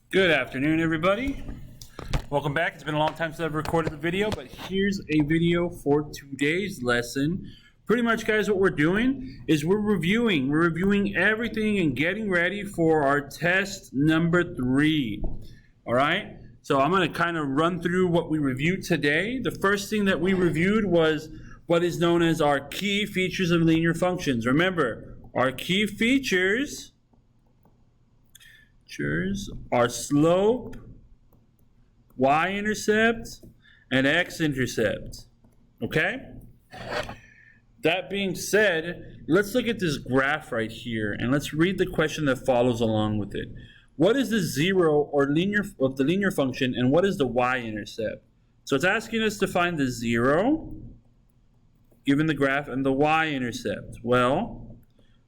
Good afternoon, everybody. Welcome back. It's been a long time since I've recorded the video, but here's a video for today's lesson. Pretty much, guys, what we're doing is we're reviewing everything and getting ready for our test number 3. All right? So I'm going to kind of run through what we reviewed today. The first thing that we reviewed was what is known as our key features of linear functions. Remember, our key features are slope, y-intercept, and x-intercept. Okay? That being said, let's look at this graph right here, and let's read the question that follows along with it. What is the zero or linear of the linear function, and what is the y-intercept? So it's asking us to find the zero, given the graph, and the y-intercept. Well,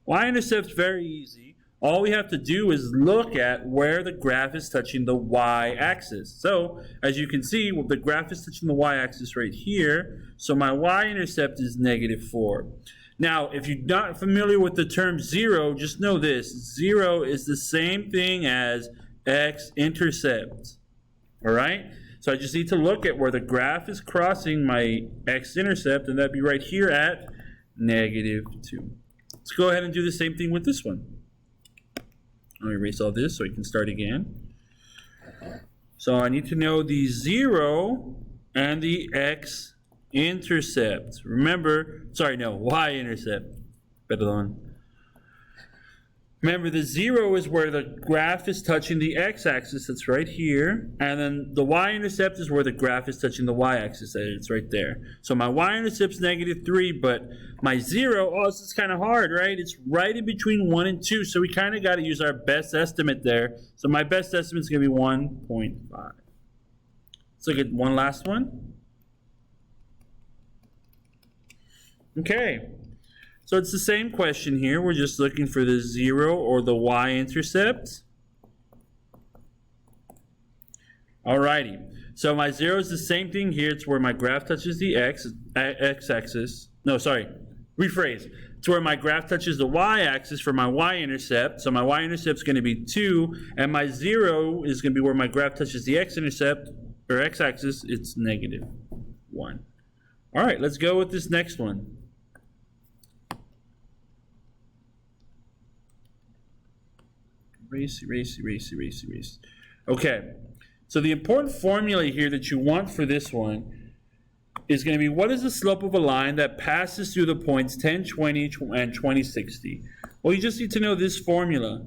y-intercept is very easy. All we have to do is look at where the graph is touching the y-axis. So, as you can see, the graph is touching the y-axis right here. So my y-intercept is -4. Now, if you're not familiar with the term zero, just know this. Zero is the same thing as x-intercept. All right? So I just need to look at where the graph is crossing my x-intercept, and that'd be right here at -2. Let's go ahead and do the same thing with this one. I'll erase all this so we can start again. So I need to know the 0 and the x-intercept. Remember, y-intercept. Perdón. Remember, the 0 is where the graph is touching the x-axis. That's right here. And then the y-intercept is where the graph is touching the y-axis. It's right there. So my y-intercept is -3, but my 0, this is kind of hard, right? It's right in between 1 and 2. So we kind of got to use our best estimate there. So my best estimate is going to be 1.5. Let's look at one last one. Okay. So it's the same question here. We're just looking for the 0 or the y-intercept. Alrighty. So my 0 is the same thing here. It's where my graph touches the x-axis. No, sorry. Rephrase. It's where my graph touches the y-axis for my y-intercept. So my y-intercept is going to be 2. And my 0 is going to be where my graph touches the x-intercept, or x-axis. It's -1. Alright, let's go with this next one. Erase. Okay, so the important formula here that you want for this one is going to be, what is the slope of a line that passes through the points 10, 20, and 20, 60? Well, you just need to know this formula.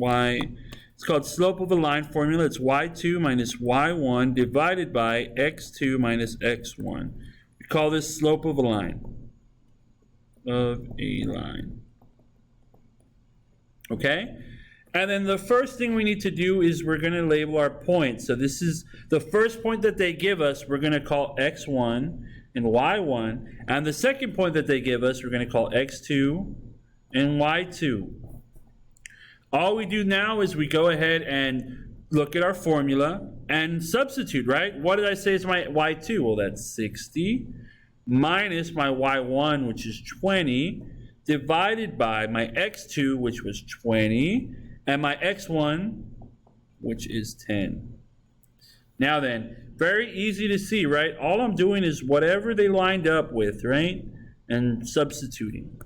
It's called slope of a line formula. It's y2 minus y1 divided by x2 minus x1. We call this slope of a line. Okay? And then the first thing we need to do is we're going to label our points. So this is the first point that they give us, we're going to call x1 and y1. And the second point that they give us, we're going to call x2 and y2. All we do now is we go ahead and look at our formula and substitute, right? What did I say is my y2? Well, that's 60 minus my y1, which is 20, divided by my x2, which was 20, and my x1, which is 10. Now then, very easy to see, right? All I'm doing is whatever they lined up with, right? And substituting.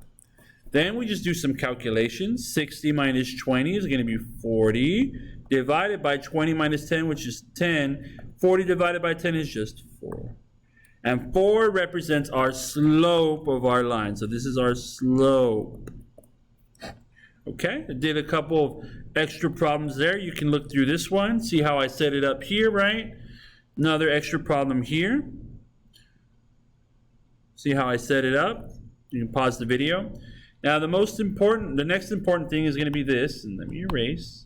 Then we just do some calculations. 60 minus 20 is going to be 40, divided by 20 minus 10, which is 10. 40 divided by 10 is just 4. And 4 represents our slope of our line. So this is our slope. Okay, I did a couple of extra problems there. You can look through this one, see how I set it up here, right? Another extra problem here. See how I set it up? You can pause the video. Now the next important thing is going to be this, and let me erase.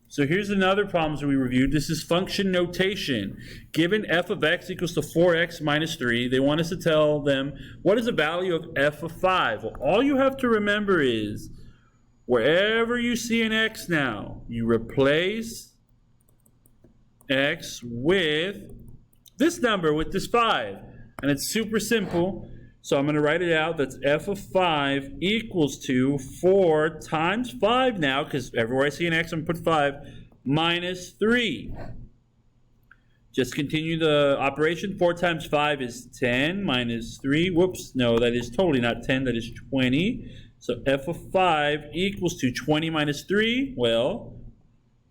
So here's another problem that we reviewed. This is function notation. Given f of x equals to 4x minus 3, they want us to tell them what is the value of f of 5. Well, all you have to remember is wherever you see an x now, you replace x with this number, with this 5. And it's super simple. So I'm going to write it out. That's f of 5 equals to 4 times 5 now, because everywhere I see an x, I'm going to put 5, minus 3. Just continue the operation. 4 times 5 is 10, minus 3. Whoops, no, that is totally not 10. That is 20. So f of 5 equals to 20 minus 3. Well,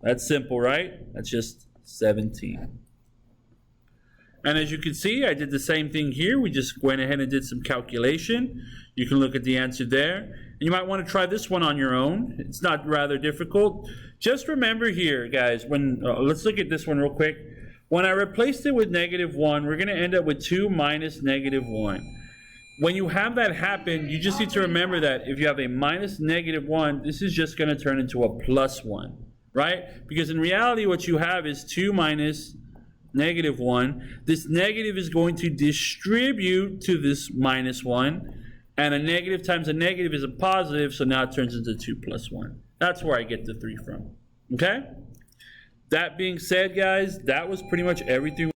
that's simple, right? That's just 17. And as you can see, I did the same thing here. We just went ahead and did some calculation. You can look at the answer there. And you might want to try this one on your own. It's not rather difficult. Just remember here, guys, when let's look at this one real quick. When I replaced it with -1, we're going to end up with 2 minus -1. When you have that happen, you just need to remember that if you have a minus -1, this is just going to turn into a +1, right? Because in reality, what you have is 2 minus -1. This negative is going to distribute to this -1, and a negative times a negative is a positive, so now it turns into 2 plus 1. That's where I get the 3 from, okay? That being said, guys, that was pretty much everything